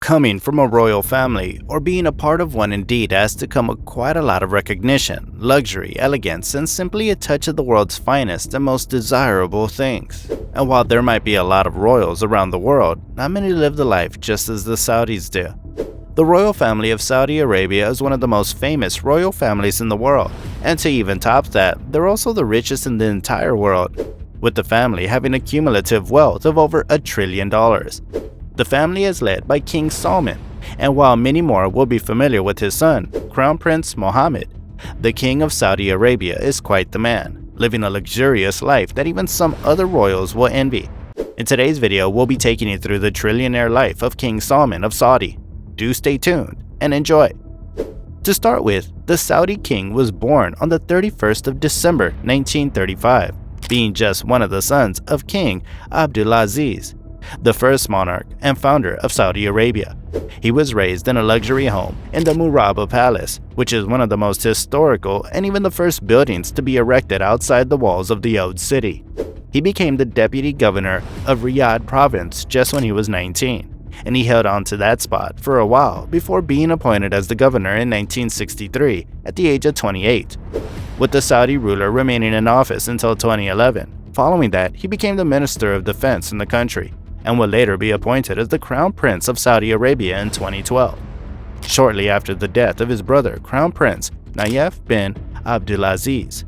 Coming from a royal family, or being a part of one indeed, has to come with quite a lot of recognition, luxury, elegance, and simply a touch of the world's finest and most desirable things. And while there might be a lot of royals around the world, not many live the life just as the Saudis do. The royal family of Saudi Arabia is one of the most famous royal families in the world, and to even top that, they're also the richest in the entire world, with the family having a cumulative wealth of over $1 trillion. The family is led by King Salman, and while many more will be familiar with his son, Crown Prince Mohammed, the King of Saudi Arabia is quite the man, living a luxurious life that even some other royals will envy. In today's video, we'll be taking you through the trillionaire life of King Salman of Saudi. Do stay tuned and enjoy. To start with, the Saudi king was born on the 31st of December 1935, being just one of the sons of King Abdulaziz, the first monarch and founder of Saudi Arabia. He was raised in a luxury home in the Murabba Palace, which is one of the most historical and even the first buildings to be erected outside the walls of the old city. He became the deputy governor of Riyadh province just when he was 19, and he held on to that spot for a while before being appointed as the governor in 1963 at the age of 28, with the Saudi ruler remaining in office until 2011. Following that, he became the Minister of Defense in the country, and would later be appointed as the Crown Prince of Saudi Arabia in 2012. Shortly after the death of his brother, Crown Prince Nayef bin Abdulaziz.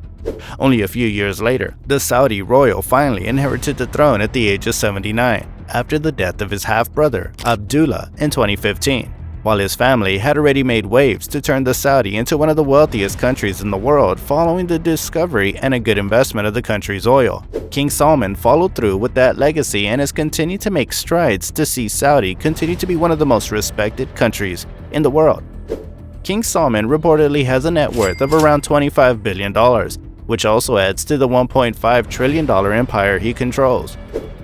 Only a few years later, the Saudi royal finally inherited the throne at the age of 79, after the death of his half-brother, Abdullah, in 2015. While his family had already made waves to turn the Saudi into one of the wealthiest countries in the world following the discovery and a good investment of the country's oil, King Salman followed through with that legacy and has continued to make strides to see Saudi continue to be one of the most respected countries in the world. King Salman reportedly has a net worth of around $25 billion, which also adds to the $1.5 trillion empire he controls.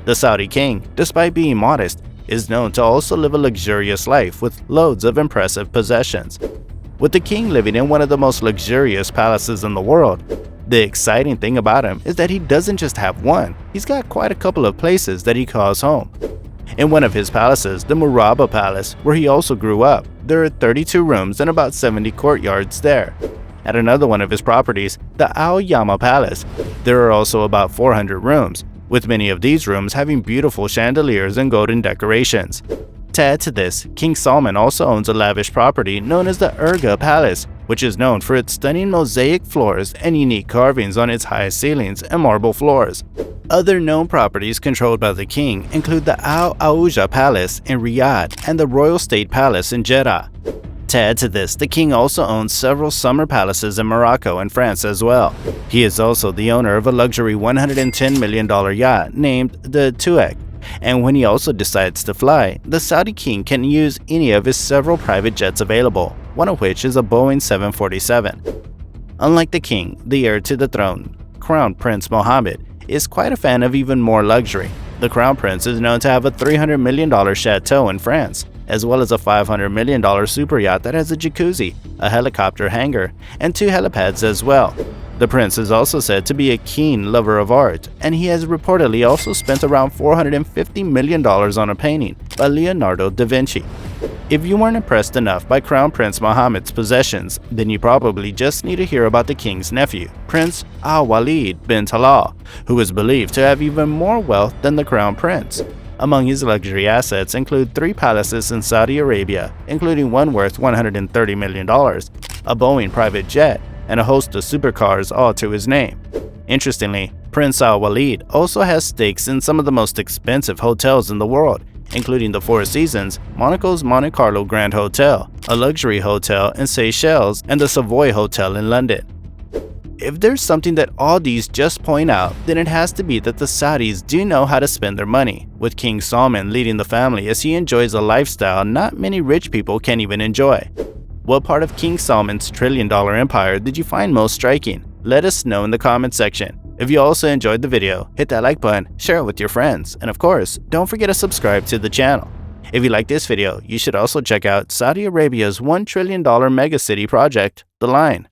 The Saudi king, despite being modest, is known to also live a luxurious life with loads of impressive possessions. With the king living in one of the most luxurious palaces in the world, the exciting thing about him is that he doesn't just have one, he's got quite a couple of places that he calls home. In one of his palaces, the Murabba Palace, where he also grew up, there are 32 rooms and about 70 courtyards there. At another one of his properties, the Al Yama Palace, there are also about 400 rooms, with many of these rooms having beautiful chandeliers and golden decorations. To add to this, King Salman also owns a lavish property known as the Urga Palace, which is known for its stunning mosaic floors and unique carvings on its high ceilings and marble floors. Other known properties controlled by the king include the Al Auja Palace in Riyadh and the Royal State Palace in Jeddah. To add to this, the king also owns several summer palaces in Morocco and France as well. He is also the owner of a luxury $110 million yacht named the Tuek, and when he also decides to fly, the Saudi king can use any of his several private jets available, one of which is a Boeing 747. Unlike the king, the heir to the throne, Crown Prince Mohammed, is quite a fan of even more luxury. The Crown Prince is known to have a $300 million chateau in France, as well as a $500 million super yacht that has a jacuzzi, a helicopter hangar, and 2 helipads as well. The prince is also said to be a keen lover of art, and he has reportedly also spent around $450 million on a painting by Leonardo da Vinci. If you weren't impressed enough by Crown Prince Mohammed's possessions, then you probably just need to hear about the king's nephew, Prince Al-Walid bin Talal, who is believed to have even more wealth than the crown prince. Among his luxury assets include 3 palaces in Saudi Arabia, including one worth $130 million, a Boeing private jet, and a host of supercars all to his name. Interestingly, Prince Al-Walid also has stakes in some of the most expensive hotels in the world, including the Four Seasons, Monaco's Monte Carlo Grand Hotel, a luxury hotel in Seychelles, and the Savoy Hotel in London. If there's something that all these just point out, then it has to be that the Saudis do know how to spend their money, with King Salman leading the family as he enjoys a lifestyle not many rich people can even enjoy. What part of King Salman's $1 trillion empire did you find most striking? Let us know in the comment section. If you also enjoyed the video, hit that like button, share it with your friends, and of course, don't forget to subscribe to the channel. If you like this video, you should also check out Saudi Arabia's $1 trillion megacity project, The Line.